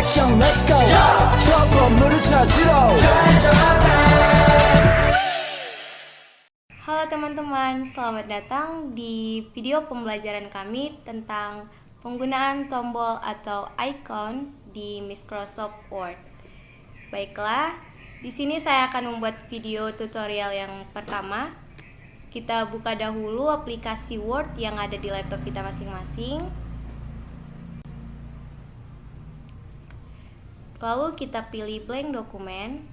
액션 let's go 저 건물을 찾으러 Halo teman-teman, selamat datang di video pembelajaran kami tentang penggunaan tombol atau icon di Microsoft Word. Baiklah, di sini saya akan membuat video tutorial yang pertama. Kita buka dahulu aplikasi Word yang ada di laptop kita masing-masing. Lalu kita pilih blank dokumen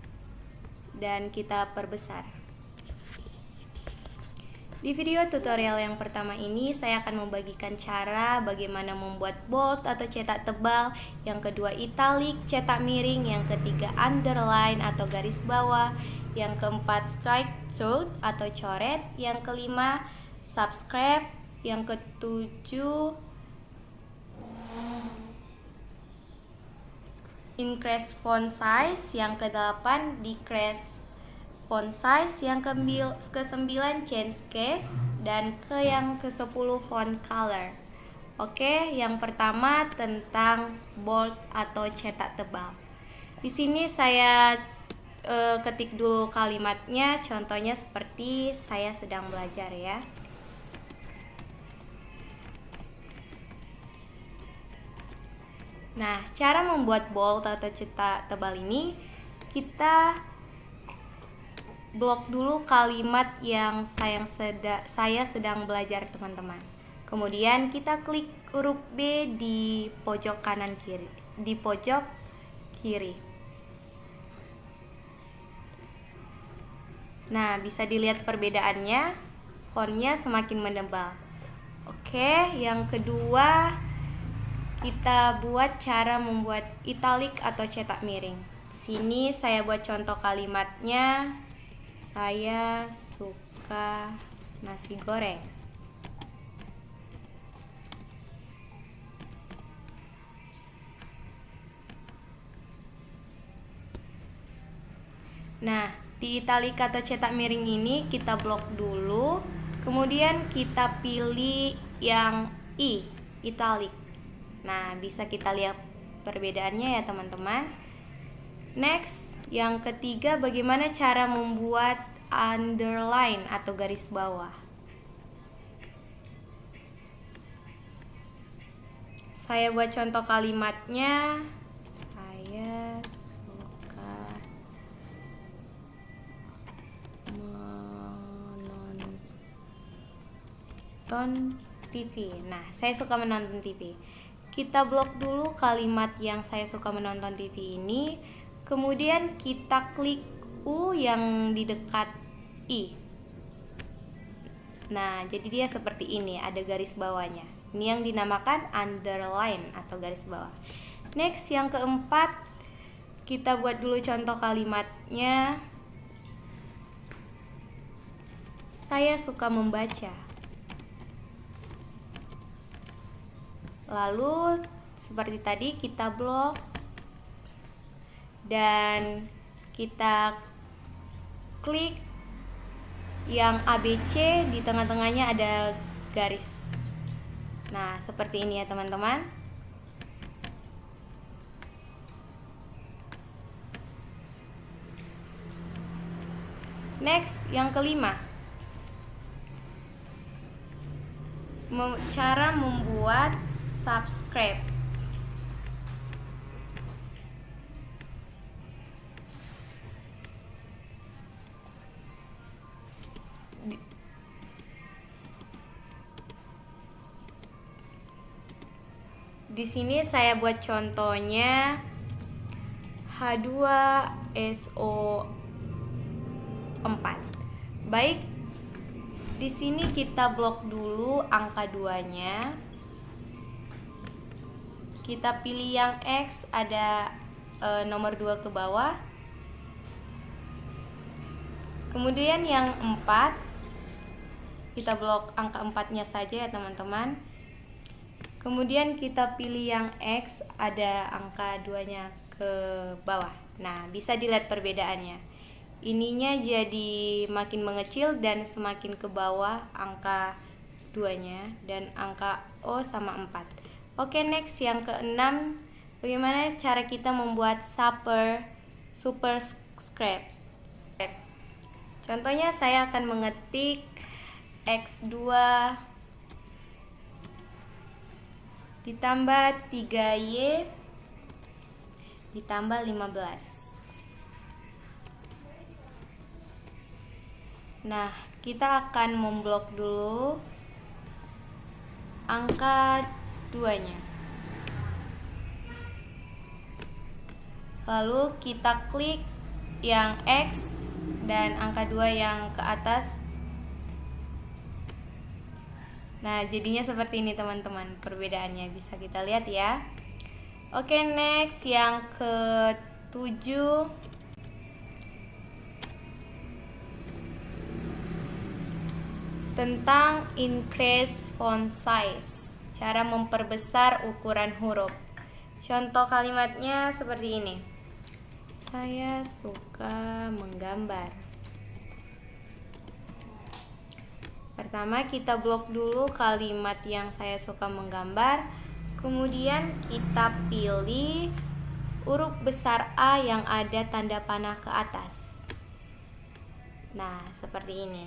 dan kita perbesar. Di video tutorial yang pertama ini saya akan membagikan cara bagaimana membuat bold atau cetak tebal, yang kedua italic, cetak miring, yang ketiga underline atau garis bawah, yang keempat strike through atau coret, yang kelima subscribe, yang ketujuh increase font size, yang kedelapan decrease font size, yang ke-9 change case, dan yang ke-10 font color. Oke, yang pertama tentang bold atau cetak tebal. Di sini saya ketik dulu kalimatnya, contohnya seperti saya sedang belajar ya. Nah, cara membuat bold atau cetak tebal ini, kita blok dulu kalimat yang saya sedang belajar teman-teman. Kemudian kita klik huruf B di pojok kanan kiri, di pojok kiri. Nah, bisa dilihat perbedaannya, fontnya semakin menebal. Oke, yang kedua kita buat cara membuat italic atau cetak miring. Di sini saya buat contoh kalimatnya. Saya suka nasi goreng. Nah, di italic atau cetak miring ini kita blok dulu, kemudian kita pilih yang I, italic. Nah, bisa kita lihat perbedaannya ya teman-teman. Next, yang ketiga bagaimana cara membuat underline atau garis bawah. Saya buat contoh kalimatnya. Saya suka menonton TV. Nah, saya suka menonton TV. Kita blok dulu kalimat yang saya suka menonton TV ini. Kemudian kita klik U yang di dekat I. Nah, jadi dia seperti ini, ada garis bawahnya. Ini yang dinamakan underline atau garis bawah. Next, yang keempat, kita buat dulu contoh kalimatnya. Saya suka membaca. Lalu, seperti tadi kita blok dan kita klik yang ABC, di tengah-tengahnya ada garis. Nah, seperti ini ya teman-teman. Next, yang kelima, cara membuat subscribe. Di sini saya buat contohnya H2SO4. Baik, di sini kita blok dulu angka 2-nya. Kita pilih yang X, ada nomor 2 ke bawah. Kemudian yang 4, kita blok angka 4-nya saja ya teman-teman. Kemudian kita pilih yang X, ada angka 2-nya ke bawah. Nah, bisa dilihat perbedaannya. Ininya jadi makin mengecil dan semakin ke bawah angka 2-nya, dan angka O sama 4. Oke, next yang ke-6, bagaimana cara kita membuat superscript. Contohnya saya akan mengetik X2 ditambah 3Y ditambah 15. Nah, kita akan memblok dulu angka 2-nya. Lalu kita klik yang X dan angka 2 yang ke atas. Nah, jadinya seperti ini teman-teman, perbedaannya bisa kita lihat ya. Oke, next yang ke-7. Tentang increase font size, cara memperbesar ukuran huruf. Contoh kalimatnya seperti ini. Saya suka menggambar. Pertama kita blok dulu kalimat yang saya suka menggambar. Kemudian kita pilih huruf besar A yang ada tanda panah ke atas. Nah, seperti ini.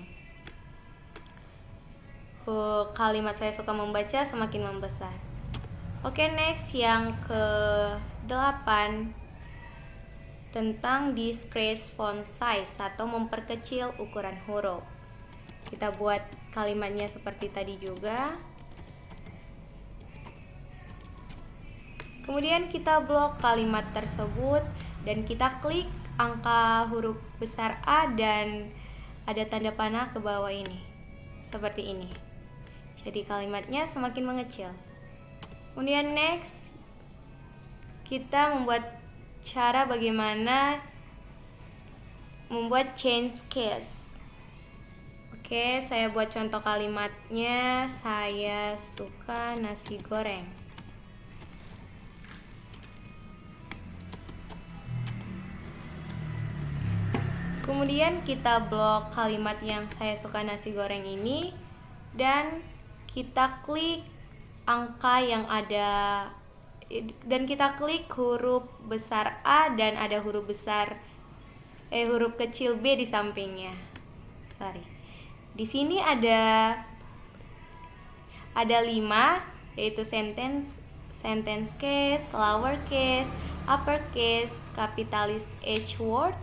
Kalimat saya suka membaca semakin membesar. Oke, next yang ke-8 tentang decrease font size atau memperkecil ukuran huruf. Kita buat kalimatnya seperti tadi juga. Kemudian kita blok kalimat tersebut dan kita klik angka huruf besar A dan ada tanda panah ke bawah ini. Seperti ini. Jadi kalimatnya semakin mengecil. Kemudian next kita membuat cara bagaimana membuat change case. Oke, saya buat contoh kalimatnya. Saya suka nasi goreng. Kemudian kita blok kalimat yang saya suka nasi goreng ini dan kita klik angka yang ada dan kita klik huruf besar A dan ada huruf kecil B di sampingnya. Di sini ada 5, yaitu sentence case, lower case, upper case, capitalis H word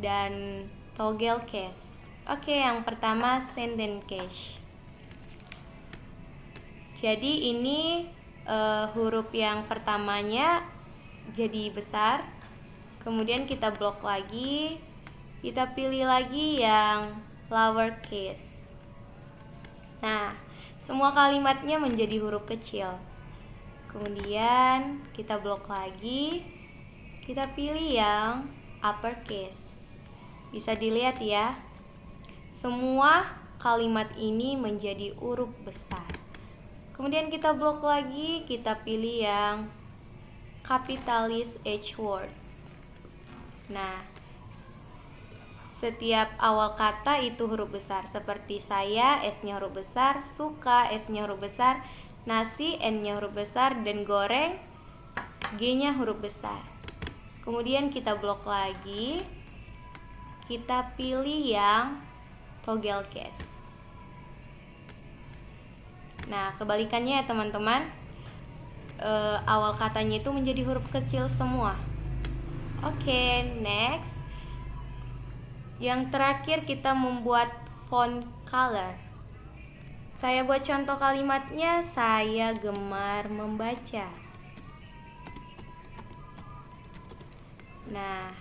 dan toggle case. Oke, yang pertama sentence case. Jadi ini huruf yang pertamanya jadi besar. Kemudian kita blok lagi. Kita pilih lagi yang lower case. Nah, semua kalimatnya menjadi huruf kecil. Kemudian kita blok lagi. Kita pilih yang upper case. Bisa dilihat ya. Semua kalimat ini menjadi huruf besar. Kemudian kita blok lagi, kita pilih yang capitalis H word. Nah, setiap awal kata itu huruf besar. Seperti saya, S-nya huruf besar, suka, S-nya huruf besar, nasi, N-nya huruf besar, dan goreng, G-nya huruf besar. Kemudian kita blok lagi, kita pilih yang toggle case. Nah, kebalikannya ya teman-teman, awal katanya itu menjadi huruf kecil semua. Oke, next. Yang terakhir kita membuat font color. Saya buat contoh kalimatnya, saya gemar membaca. Nah,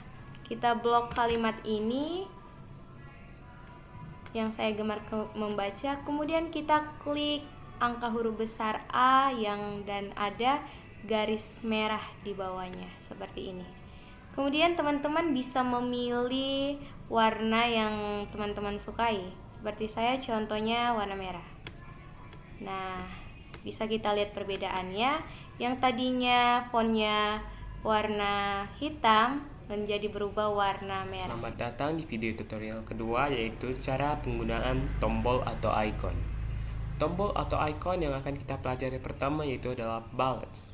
kita blok kalimat ini yang saya gemar membaca. Kemudian kita klik angka huruf besar A dan ada garis merah di bawahnya seperti ini. Kemudian teman-teman bisa memilih warna yang teman-teman sukai. Seperti saya contohnya warna merah. Nah, bisa kita lihat perbedaannya. Yang tadinya fontnya warna hitam menjadi berubah warna merah. Selamat datang di video tutorial kedua, yaitu cara penggunaan tombol atau icon. Tombol atau icon yang akan kita pelajari pertama yaitu adalah bullets.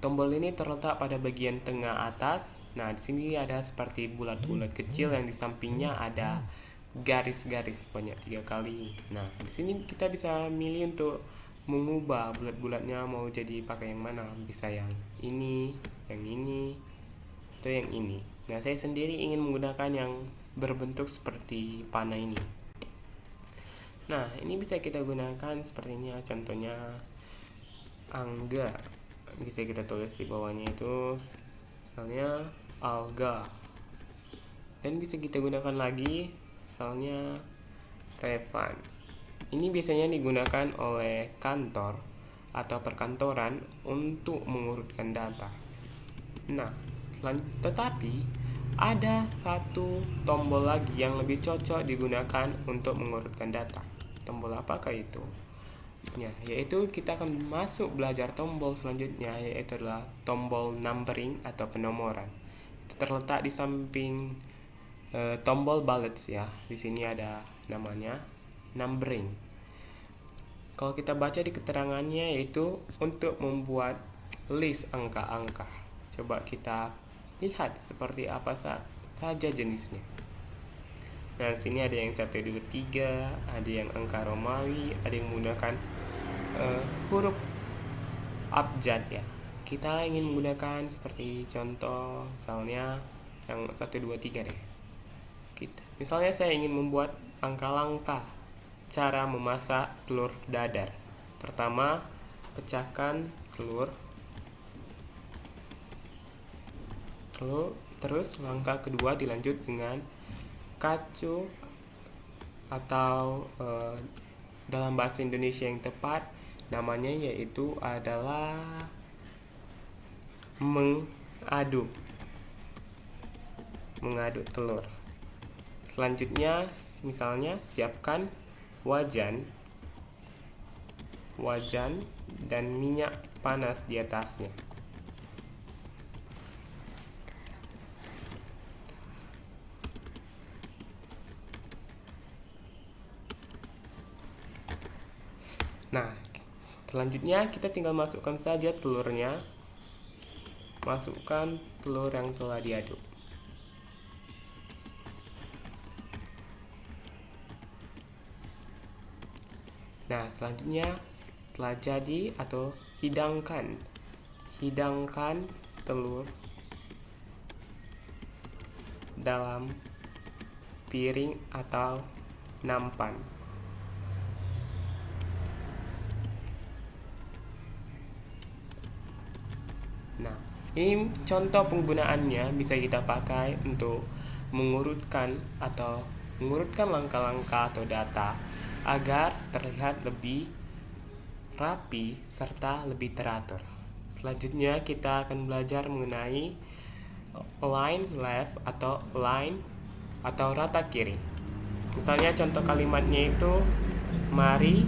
tombol ini terletak pada bagian tengah atas. Nah, di sini ada seperti bulat-bulat kecil yang di sampingnya ada garis-garis banyak 3 kali. Nah, di sini kita bisa milih untuk mengubah bulat-bulatnya mau jadi pakai yang mana. Bisa yang ini, atau yang ini. Nah, saya sendiri ingin menggunakan yang berbentuk seperti panah ini. Nah, ini bisa kita gunakan sepertinya, contohnya angga. Bisa kita tulis di bawahnya itu misalnya alga. Dan bisa kita gunakan lagi misalnya Revan. Ini biasanya digunakan oleh kantor atau perkantoran untuk mengurutkan data. Nah, tetapi ada satu tombol lagi yang lebih cocok digunakan untuk mengurutkan data. Tombol apakah itu? Ya, yaitu kita akan masuk belajar tombol selanjutnya, yaitu adalah tombol numbering atau penomoran. Itu terletak di samping tombol bullets ya. Di sini ada namanya numbering. Kalau kita baca di keterangannya, yaitu untuk membuat list angka-angka. Coba kita lihat seperti apa saja jenisnya. Nah, di sini ada yang 1, 2, 3, ada yang angka Romawi, ada yang menggunakan huruf abjad ya. Kita ingin menggunakan seperti contoh misalnya yang 1, 2, 3 deh. Misalnya saya ingin membuat angka langka. Cara memasak telur dadar. Pertama, pecahkan telur. Terus langkah kedua dilanjut dengan kacu atau dalam bahasa Indonesia yang tepat namanya yaitu adalah mengaduk telur. Selanjutnya misalnya siapkan wajan dan minyak panas di atasnya. Nah, selanjutnya kita tinggal masukkan saja telurnya. Masukkan telur yang telah diaduk. Nah, selanjutnya telah jadi atau hidangkan telur dalam piring atau nampan. Nah, ini contoh penggunaannya bisa kita pakai untuk mengurutkan langkah-langkah atau data agar terlihat lebih rapi serta lebih teratur. Selanjutnya kita akan belajar mengenai line left atau line atau rata kiri. Misalnya contoh kalimatnya itu, mari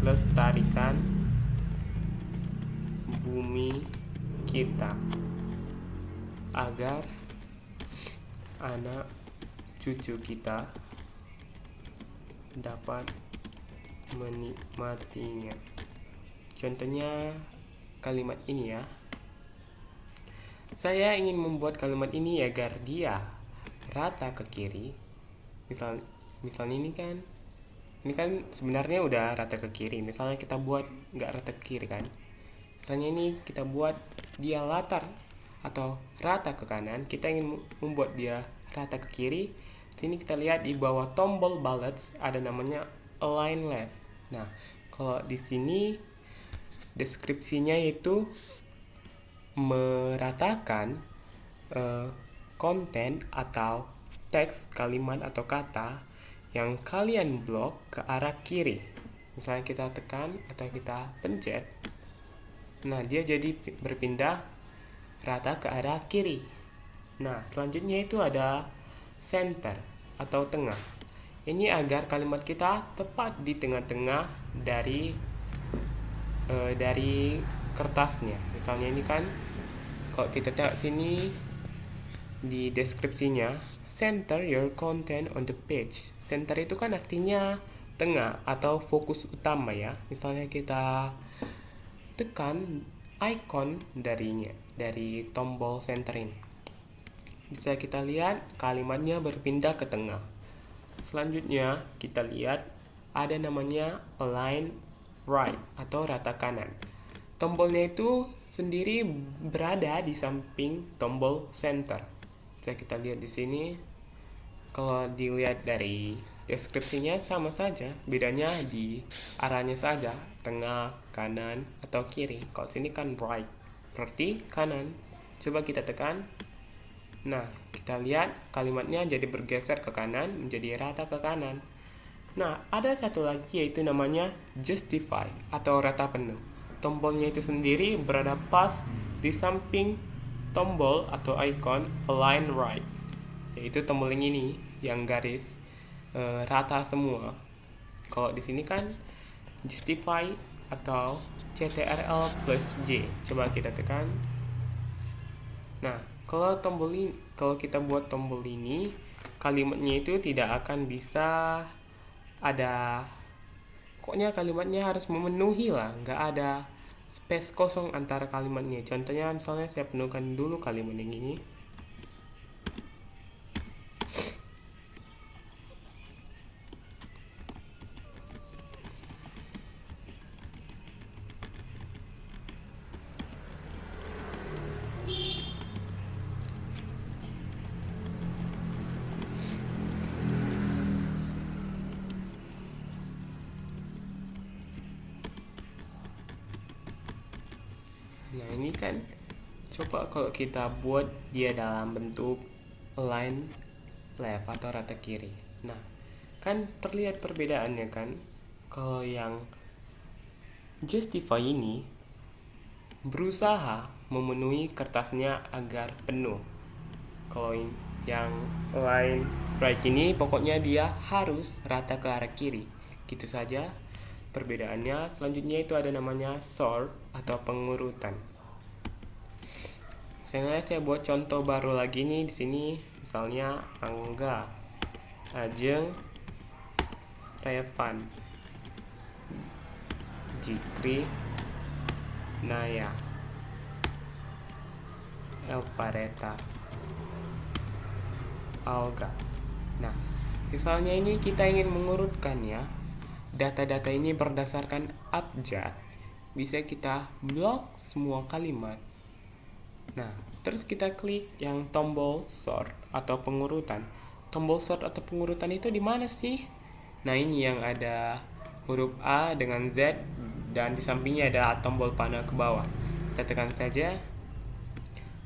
lestarikan bumi kita agar anak cucu kita dapat menikmatinya. Contohnya kalimat ini ya. Saya ingin membuat kalimat ini agar dia rata ke kiri. Misalnya ini kan sebenarnya udah rata ke kiri. Misalnya kita buat nggak rata ke kiri kan. Misalnya ini kita buat dia latar atau rata ke kanan. Kita ingin membuat dia rata ke kiri. Sini kita lihat di bawah tombol bullets ada namanya align left. Nah, kalau di sini deskripsinya itu meratakan konten atau teks kalimat atau kata yang kalian blok ke arah kiri. Misalnya kita tekan atau kita pencet, nah dia jadi berpindah rata ke arah kiri. Nah, selanjutnya itu ada center atau tengah. Ini agar kalimat kita tepat di tengah-tengah dari kertasnya. Misalnya ini kan kalau kita lihat sini di deskripsinya, center your content on the page. Center itu kan artinya tengah atau fokus utama ya. Misalnya kita tekan icon dari tombol center ini. Bisa kita lihat kalimatnya berpindah ke tengah. Selanjutnya kita lihat ada namanya align right atau rata kanan. Tombolnya itu sendiri berada di samping tombol center. Bisa kita lihat di sini. Kalau dilihat dari deskripsinya sama saja, bedanya di arahnya saja, tengah, kanan, atau kiri. Kalau sini kan right, berarti kanan. Coba kita tekan. Nah, kita lihat kalimatnya jadi bergeser ke kanan, menjadi rata ke kanan. Nah, ada satu lagi yaitu namanya justify atau rata penuh. Tombolnya itu sendiri berada pas di samping tombol atau icon align right, yaitu tombol yang ini yang garis rata semua. Kalau di sini kan justify atau CTRL plus J. Coba kita tekan. Nah, kalau kita buat tombol ini, kalimatnya itu tidak akan bisa ada, pokoknya kalimatnya harus memenuhi lah, nggak ada space kosong antara kalimatnya. Contohnya misalnya saya penuhkan dulu kalimat yang ini. Nah, ini kan coba kalau kita buat dia dalam bentuk line left atau rata kiri. Nah, kan terlihat perbedaannya kan. Kalau yang justify ini berusaha memenuhi kertasnya agar penuh. Kalau yang line right ini pokoknya dia harus rata ke arah kiri. Gitu saja perbedaannya. Selanjutnya itu ada namanya sort atau pengurutan. Misalnya saya buat contoh baru lagi nih di sini, misalnya Angga, Ajeng, Revan, Jikri, Naya, Elvareta, Alga. Nah, misalnya ini kita ingin mengurutkan ya, data-data ini berdasarkan abjad, bisa kita blok semua kalimat. Nah, terus kita klik yang tombol sort atau pengurutan. Tombol sort atau pengurutan itu di mana sih? Nah, ini yang ada huruf A dengan Z dan di sampingnya ada tombol panah ke bawah. Kita tekan saja.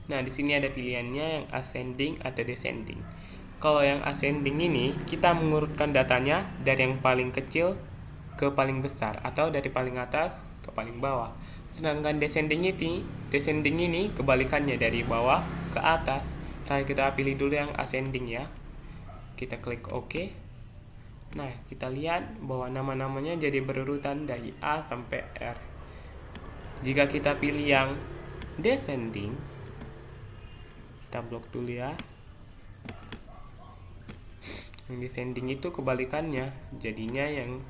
Nah, di sini ada pilihannya yang ascending atau descending. Kalau yang ascending ini kita mengurutkan datanya dari yang paling kecil ke paling besar atau dari paling atas ke paling bawah. Sedangkan descending ini kebalikannya, dari bawah ke atas. Kita pilih dulu yang ascending ya. Kita klik OK. Nah, kita lihat bahwa nama-namanya jadi berurutan dari A sampai R. Jika kita pilih yang descending, kita blok dulu ya. Yang descending itu kebalikannya, jadinya yang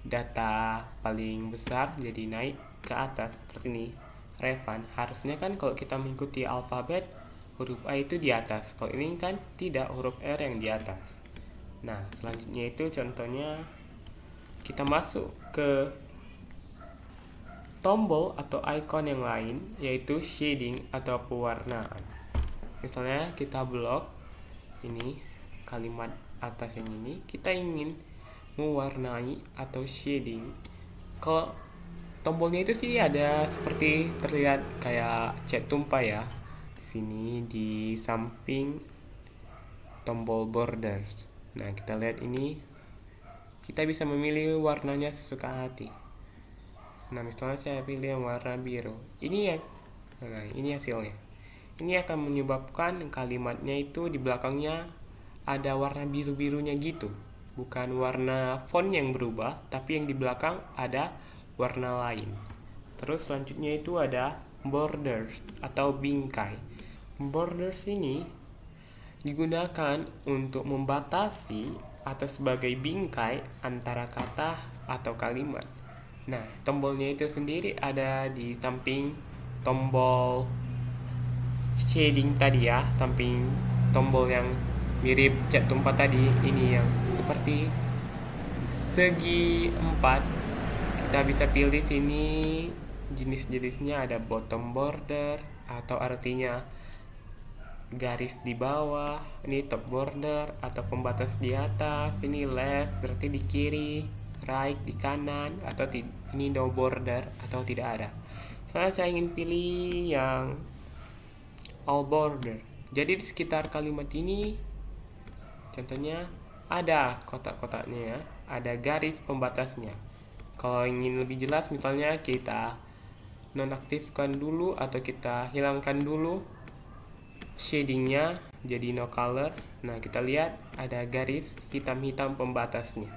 data paling besar jadi naik ke atas seperti ini. Revan, harusnya kan kalau kita mengikuti alfabet, huruf A itu di atas. Kalau ini kan tidak, huruf R yang di atas. Nah, selanjutnya itu contohnya kita masuk ke tombol atau icon yang lain, yaitu shading atau pewarnaan. Misalnya kita blok ini kalimat atas yang ini, kita ingin mewarnai atau shading. Kalau tombolnya itu sih ada seperti terlihat kayak cat tumpah ya. Di sini di samping tombol borders. Nah, kita lihat ini, kita bisa memilih warnanya sesuka hati. Nah, misalnya saya pilih yang warna biru. Ini ya. Nah, ini hasilnya. Ini akan menyebabkan kalimatnya itu di belakangnya ada warna biru-birunya gitu. Bukan warna font yang berubah, tapi yang di belakang ada warna lain. Terus selanjutnya itu ada borders atau bingkai. Borders ini digunakan untuk membatasi atau sebagai bingkai antara kata atau kalimat. Nah, tombolnya itu sendiri ada di samping tombol shading tadi ya, samping tombol yang mirip cat tumpah tadi, ini yang seperti segi 4. Kita bisa pilih sini jenis-jenisnya, ada bottom border atau artinya garis di bawah, ini top border atau pembatas di atas, ini left berarti di kiri, right di kanan, atau ini no border atau tidak ada. Saya ingin pilih yang all border. Jadi di sekitar kalimat ini contohnya ada kotak-kotaknya ya, ada garis pembatasnya. Kalau ingin lebih jelas misalnya kita nonaktifkan dulu atau kita hilangkan dulu shadingnya jadi no color. Nah, kita lihat ada garis hitam-hitam pembatasnya.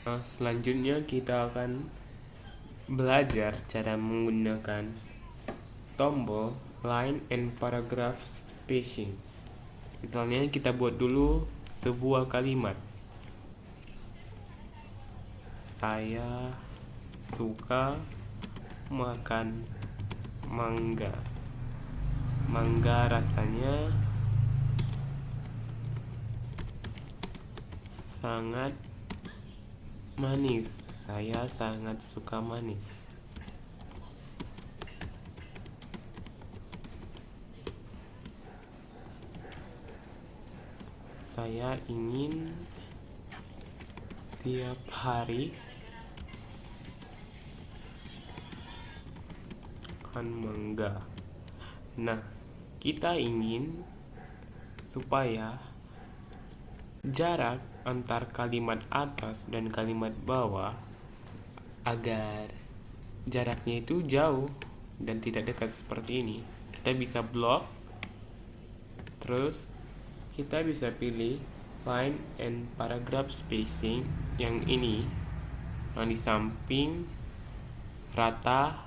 Nah, selanjutnya kita akan belajar cara menggunakan tombol line and paragraph spacing. Misalnya kita buat dulu sebuah kalimat. Saya suka makan mangga. Mangga rasanya sangat manis. Saya sangat suka manis. Saya ingin tiap hari makan mangga. Nah, kita ingin supaya jarak antar kalimat atas dan kalimat bawah agar jaraknya itu jauh dan tidak dekat seperti ini. Kita bisa blok, terus kita bisa pilih line and paragraph spacing yang ini, yang di samping rata,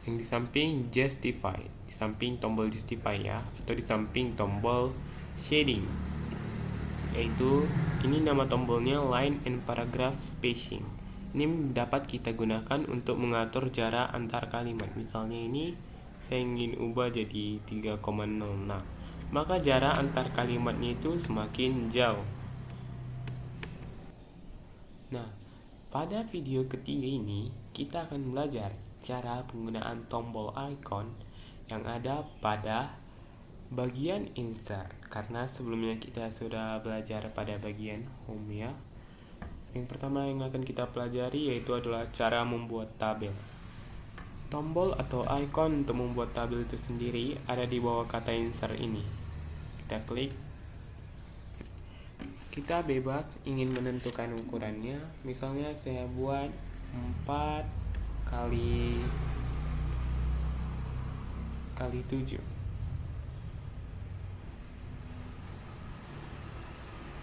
yang di samping justify, di samping tombol justify ya, atau di samping tombol shading, yaitu ini nama tombolnya line and paragraph spacing. Ini dapat kita gunakan untuk mengatur jarak antar kalimat. Misalnya ini saya ingin ubah jadi 3,0. Nah, maka jarak antar kalimatnya itu semakin jauh. Nah, pada video ketiga ini kita akan belajar cara penggunaan tombol icon yang ada pada bagian insert, karena sebelumnya kita sudah belajar pada bagian home ya. Yang pertama yang akan kita pelajari yaitu adalah cara membuat tabel. Tombol atau icon untuk membuat tabel itu sendiri ada di bawah kata insert ini. Kita klik. Kita bebas ingin menentukan ukurannya. Misalnya saya buat 4 kali 7.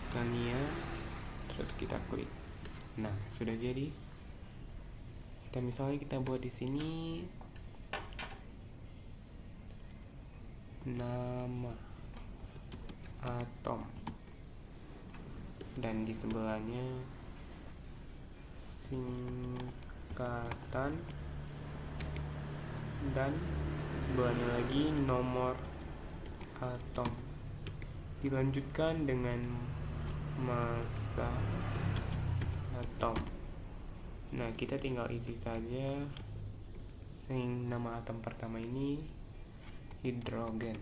Misalnya, terus kita klik. Nah, sudah jadi. Misalnya kita buat di sini nama atom dan di sebelahnya singkatan dan sebelahnya lagi nomor atom, dilanjutkan dengan massa atom. Nah, kita tinggal isi saja. Nama atom pertama ini hidrogen,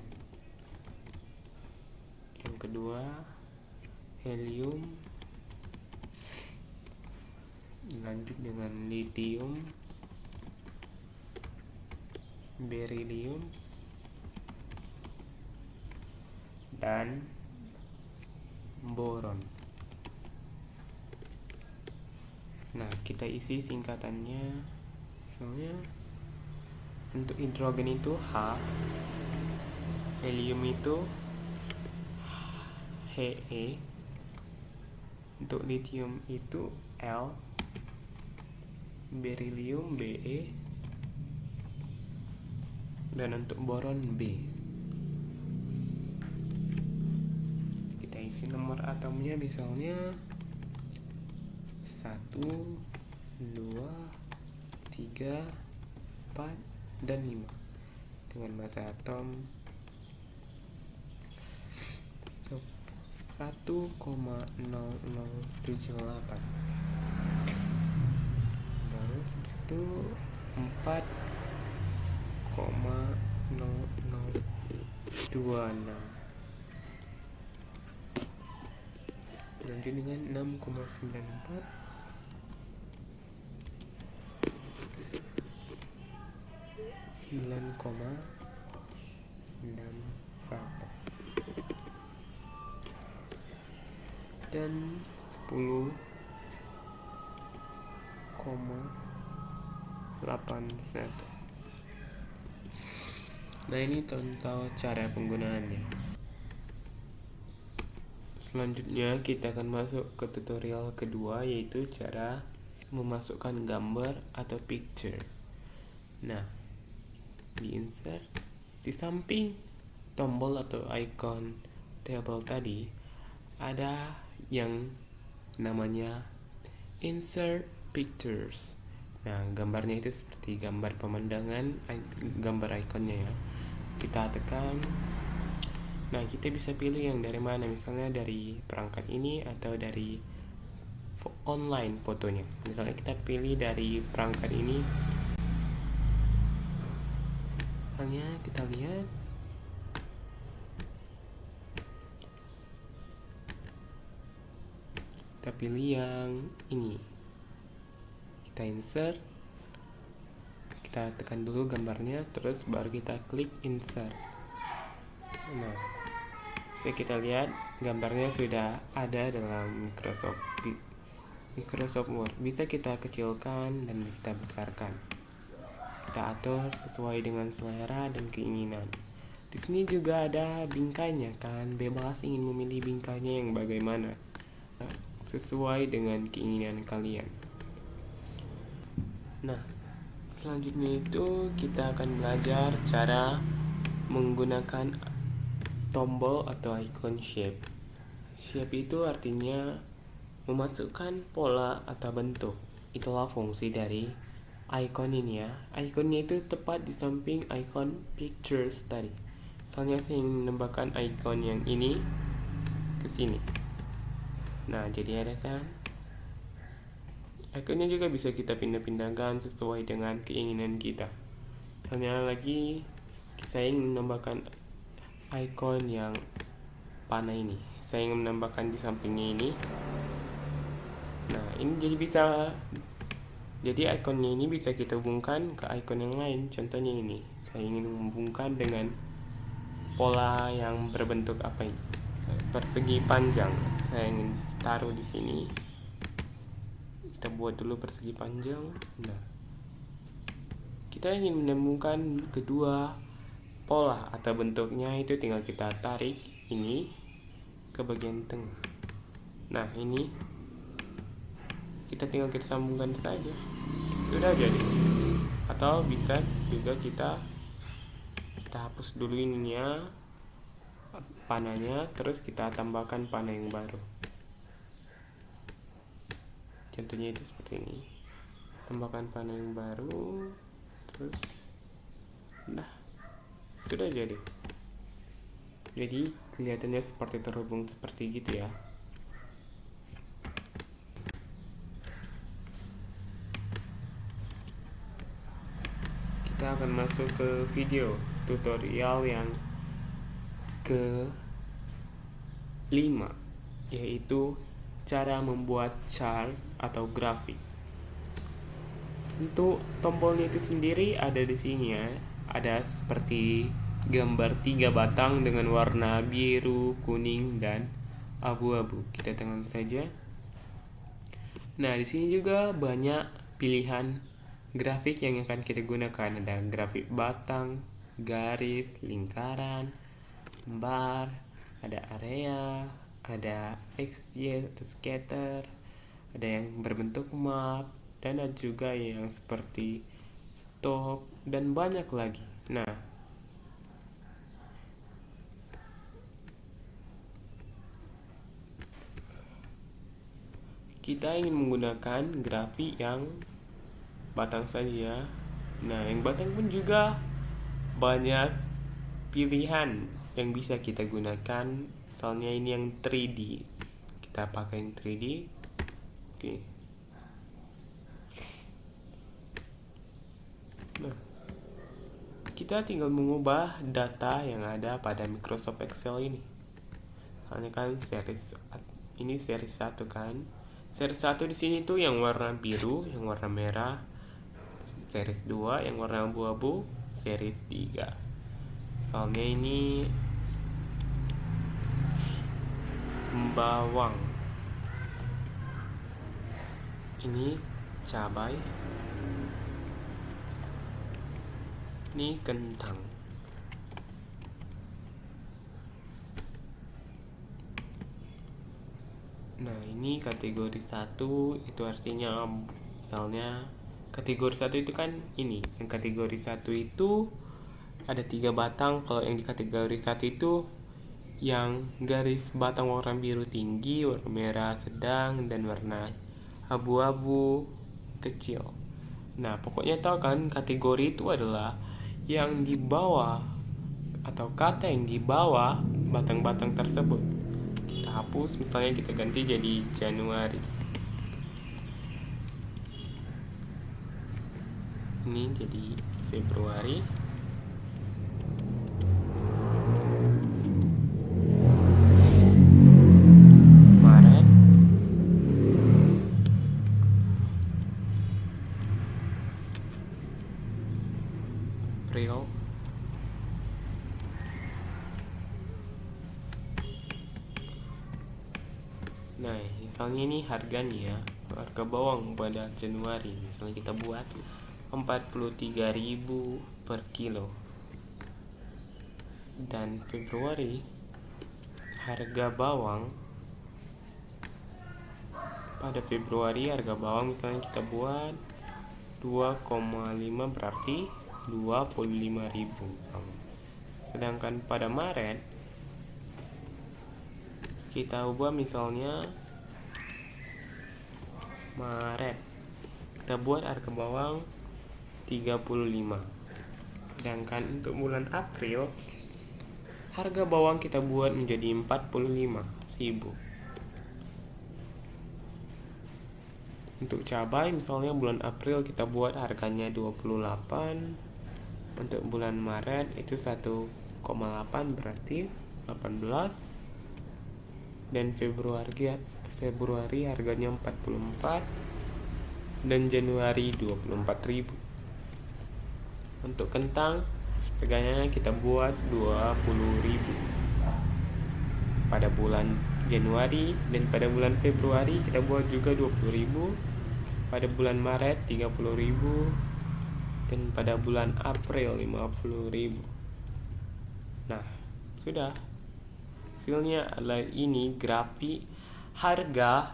yang kedua helium, lanjut dengan lithium, beryllium, dan boron. Nah, kita isi singkatannya. Misalnya untuk hidrogen itu H, helium itu He, untuk lithium itu L, beryllium Be, dan untuk boron B. Kita isi nomor atomnya, misalnya 1, 2, 3, 4, dan 5. dengan massa atom 1,0078. Baru itu 4,0026. Lanjut dengan 6,94, 9,64, dan 10,81. Nah, ini contoh cara penggunaannya. Selanjutnya kita akan masuk ke tutorial kedua, yaitu cara memasukkan gambar atau picture. Nah, di insert, di samping tombol atau icon table tadi ada yang namanya insert pictures. Nah, gambarnya itu seperti gambar pemandangan, gambar ikonnya ya. Kita tekan. Nah, kita bisa pilih yang dari mana, misalnya dari perangkat ini atau dari online fotonya. Misalnya kita pilih dari perangkat ini. Hanya kita lihat. Kita pilih yang ini. Kita insert. Kita tekan dulu gambarnya, terus baru kita klik insert. Nah, kita lihat gambarnya sudah ada dalam Microsoft Word. Bisa kita kecilkan dan kita besarkan. Kita atur sesuai dengan selera dan keinginan. Di sini juga ada bingkainya kan, bebas ingin memilih bingkainya yang bagaimana sesuai dengan keinginan kalian. Nah, selanjutnya itu kita akan belajar cara menggunakan tombol atau icon shape. Shape itu artinya memasukkan pola atau bentuk. Itulah fungsi dari icon ini ya. Iconnya itu tepat di samping icon pictures tadi. Misalnya saya ingin menambahkan icon yang ini ke sini. Nah, jadi ada kan? Iconnya juga bisa kita pindah-pindahkan sesuai dengan keinginan kita. Misalnya lagi saya ingin menambahkan icon yang panah ini, saya ingin menambahkan di sampingnya ini. Nah, ini jadi ikonnya ini bisa kita hubungkan ke icon yang lain. Contohnya ini, saya ingin menghubungkan dengan pola yang berbentuk apa ini, persegi panjang. Saya ingin taruh di sini. Kita buat dulu persegi panjang. Nah, kita ingin menemukan kedua pola atau bentuknya, itu tinggal kita tarik ini ke bagian tengah. Nah, ini kita tinggal kita sambungkan saja, sudah jadi. Atau bisa juga kita hapus dulu ininya, panahnya, terus kita tambahkan panah yang baru. Contohnya itu seperti ini, tambahkan panah yang baru, terus nah, sudah jadi. Jadi kelihatannya seperti terhubung seperti gitu ya. Kita akan masuk ke video tutorial yang ke-5, yaitu cara membuat chart atau grafik. Untuk tombolnya itu sendiri ada di sini ya. Ada seperti gambar 3 batang dengan warna biru, kuning, dan abu-abu. Kita tekan saja. Nah, di sini juga banyak pilihan grafik yang akan kita gunakan. Ada grafik batang, garis, lingkaran, bar, ada area, ada XY atau scatter, ada yang berbentuk map, dan ada juga yang seperti stok, dan banyak lagi. Nah, kita ingin menggunakan grafik yang batang saja. Nah, yang batang pun juga banyak pilihan yang bisa kita gunakan. Misalnya ini yang 3D, kita pakai yang 3D. Oke. Nah, kita tinggal mengubah data yang ada pada Microsoft Excel ini. Misalnya kan ini series 1 kan. Series 1 di sini tuh yang warna biru, yang warna merah. Series 2 yang warna abu-abu, series 3. Soalnya ini bawang. Ini cabai. Ini kentang. Nah, ini kategori 1 itu artinya misalnya kategori 1 itu kan ini. Yang kategori 1 itu ada 3 batang. Kalau yang di kategori 1 itu yang garis batang warna biru tinggi, warna merah sedang, dan warna abu-abu kecil. Nah, pokoknya tahu kan kategori itu adalah yang di bawah atau kata yang di bawah batang-batang tersebut. Kita hapus, misalnya kita ganti jadi Januari. Ini jadi Februari. Maret. April. Nah, misalnya ini harganya, harga bawang pada Januari, misalnya kita buat 43.000 per kilo. Dan Februari harga bawang pada Februari harga bawang misalnya kita buat 2,5 berarti 25.000 misalnya. Sedangkan pada Maret kita ubah misalnya Maret kita buat harga bawang 35. Sedangkan untuk bulan April harga bawang kita buat menjadi 45.000. Untuk cabai misalnya bulan April kita buat harganya 28. Untuk bulan Maret itu 1,8 berarti 18. Dan Februari harganya 44 dan Januari 24.000. Untuk kentang harganya kita buat 20.000 pada bulan Januari, dan pada bulan Februari kita buat juga 20.000, pada bulan Maret 30.000, dan pada bulan April 50.000. Nah, sudah. Hasilnya adalah ini grafik harga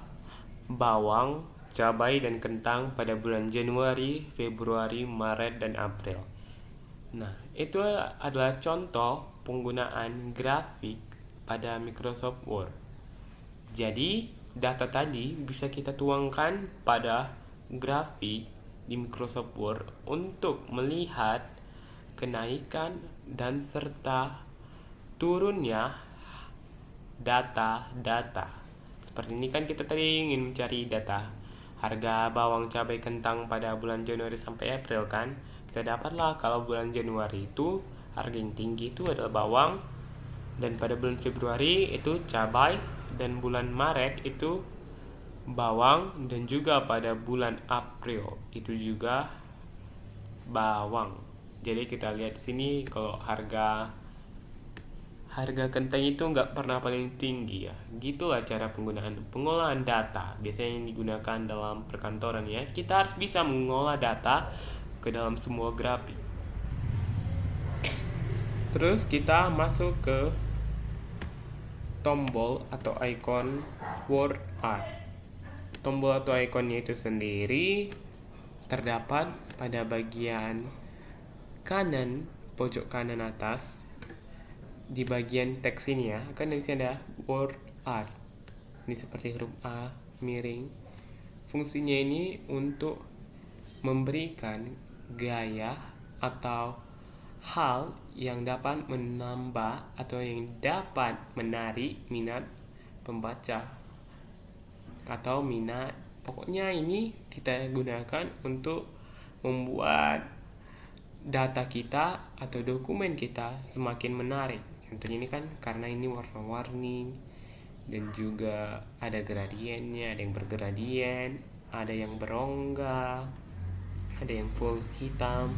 bawang, cabai, dan kentang pada bulan Januari, Februari, Maret, dan April. Nah, itu adalah contoh penggunaan grafik pada Microsoft Word. Jadi, data tadi bisa kita tuangkan pada grafik di Microsoft Word untuk melihat kenaikan dan serta turunnya data-data. Seperti ini kan kita tadi ingin mencari data harga bawang, cabai, kentang pada bulan Januari sampai April kan. Kita dapatlah kalau bulan Januari itu harga yang tinggi itu adalah bawang, dan pada bulan Februari itu cabai, dan bulan Maret itu bawang, dan juga pada bulan April itu juga bawang. Jadi kita lihat di sini kalau harga kentang itu nggak pernah paling tinggi ya. Gitulah cara pengolahan data biasanya yang digunakan dalam perkantoran ya. Kita harus bisa mengolah data ke dalam semua grafik. Terus kita masuk ke tombol atau ikon Word Art. Tombol atau ikonnya itu sendiri terdapat pada bagian kanan, pojok kanan atas. Di bagian teks ini ya, kan di sini ada Word Art. Ini seperti huruf A miring. Fungsinya ini untuk memberikan gaya atau hal yang dapat menambah atau yang dapat menarik minat pembaca atau minat. Pokoknya ini kita gunakan untuk membuat data kita atau dokumen kita semakin menarik. Contohnya ini kan karena ini warna-warni dan juga ada gradiennya, ada yang bergradien, ada yang berongga, ada yang full hitam.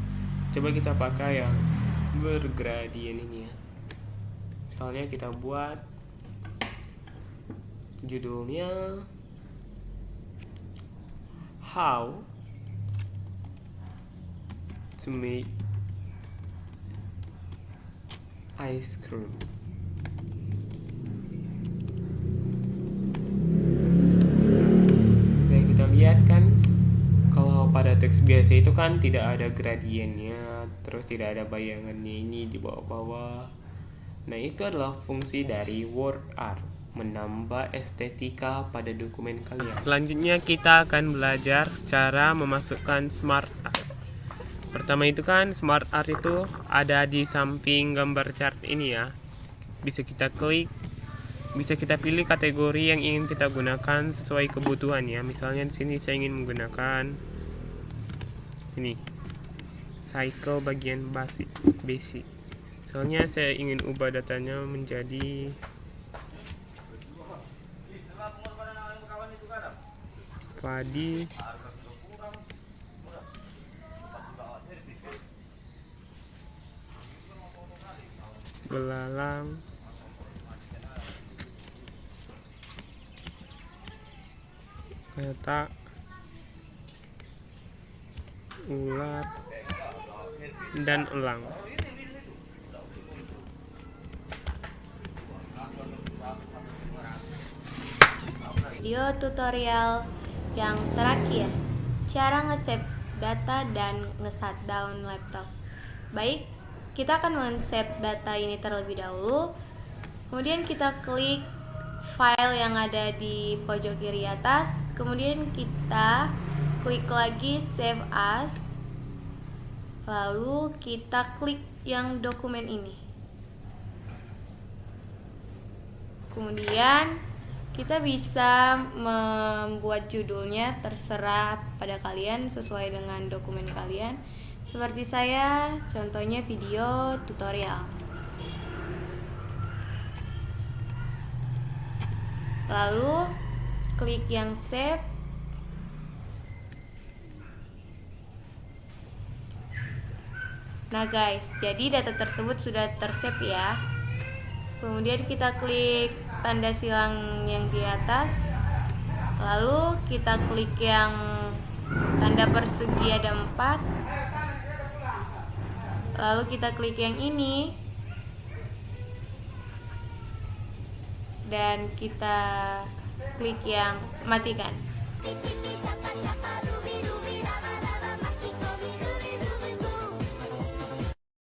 Coba kita pakai yang bergradien ini ya. Misalnya kita buat judulnya How to make ice cream. Bisa kita lihat kan, kalau pada teks biasa itu kan tidak ada gradiennya, terus tidak ada bayangannya ini di bawah-bawah. Nah, itu adalah fungsi dari word art, menambah estetika pada dokumen kalian. Selanjutnya kita akan belajar cara memasukkan smart art. Pertama itu kan smart art itu ada di samping gambar chart ini ya. Bisa kita klik, bisa kita pilih kategori yang ingin kita gunakan sesuai kebutuhan ya. Misalnya di sini saya ingin menggunakan ini cycle bagian basic. Soalnya saya ingin ubah datanya menjadi padi belalang petak ular dan elang. Video tutorial yang terakhir, cara nge-save data dan nge-shutdown laptop. Baik, kita akan men-save data ini terlebih dahulu. Kemudian kita klik file yang ada di pojok kiri atas. Kemudian kita klik lagi save as. Lalu kita klik yang dokumen ini. Kemudian kita bisa membuat judulnya terserah pada kalian sesuai dengan dokumen kalian. Seperti saya, contohnya video tutorial. Lalu klik yang save. Nah guys, jadi data tersebut sudah tersave ya. Kemudian kita klik tanda silang yang di atas. Lalu kita klik yang tanda persegi ada 4. Lalu kita klik yang ini. Dan kita klik yang matikan.